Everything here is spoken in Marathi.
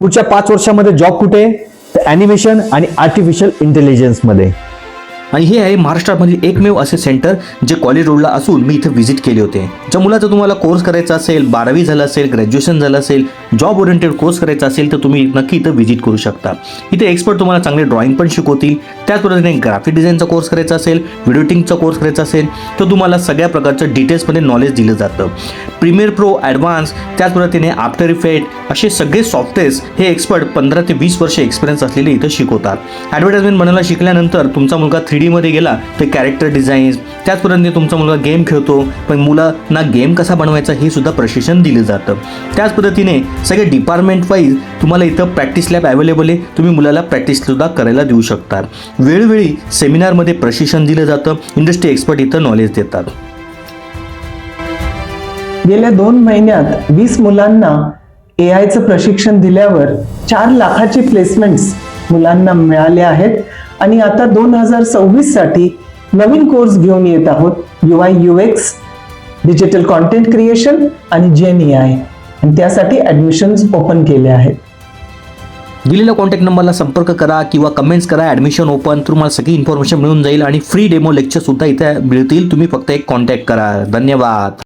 पुढच्या 5 वर्षामध्ये जॉब कुठे? ॲनिमेशन आणि आर्टिफिशियल इंटेलिजन्समध्ये. आणि हे आहे महाराष्ट्रामधील एकमेव असे सेंटर जे कॉलेज रोडला असून मी इथं व्हिजिट केले होते. ज्या मुलाचा तुम्हाला कोर्स करायचा असेल, 12वी झालं असेल, ग्रॅज्युएशन झालं असेल, जॉब ओरिएंटेड कोर्स करायचा असेल तर तुम्ही नक्की इथं व्हिजिट करू शकता. इथे एक्सपर्ट तुम्हाला चांगले ड्रॉइंग पण शिकवतील. त्याच पद्धतीने ग्राफिक डिझाईनचा कोर्स करायचा असेल, व्हिडिओ एडिटिंगचा कोर्स करायचा असेल तर तुम्हाला सगळ्या प्रकारचं डिटेल्समध्ये नॉलेज दिलं जातं. प्रीमियर प्रो, ॲडव्हान्स, त्याच पद्धतीने आफ्टर इफेक्ट असे सगळे सॉफ्टवेअर्स हे एक्सपर्ट 15 ते 20 वर्ष एक्सपिरियन्स असलेले इथं शिकवतात. ॲडव्हर्टाइजमेंट बनायला शिकल्यानंतर तुमचा मुलगा 3D मध्ये गेला तर कॅरेक्टर डिझाईन्स, त्याच पद्धतीने तुमचा मुलगा गेम खेळतो पण मुलांना गेम कसा बनवायचा हे सुद्धा प्रशिक्षण दिलं जातं. त्याच पद्धतीने सगळे डिपार्टमेंट वाईज तुम्हाला इथं प्रॅक्टिस लॅब अवेलेबल आहे. तुम्ही मुलाला प्रॅक्टिससुद्धा करायला देऊ शकता. वेळोवेळी सेमिनारमध्ये प्रशिक्षण दिलं जातं. इंडस्ट्री एक्सपर्ट इथं नॉलेज देतात. गेल्या 2 महिन्यात 20 मुलांना AIचं प्रशिक्षण दिल्यावर 4 लाखाचे प्लेसमेंट्स मुलांना मिळाले आहेत. आणि आता 2026 साठी नवीन कोर्स घेऊन येत आहोत. UI UX, digital content creation आणि GenAI, आणि त्यासाठी ॲडमिशन्स ओपन केले आहेत. दिलेल्या कॉन्टॅक्ट नंबरला संपर्क करा किंवा कमेंट्स करा. ॲडमिशन ओपन, तुम्हाला सगळी इन्फॉर्मेशन मिळून जाईल आणि फ्री डेमो लेक्चर सुद्धा इथे मिळतील. तुम्ही फक्त एक कॉन्टॅक्ट करा. धन्यवाद.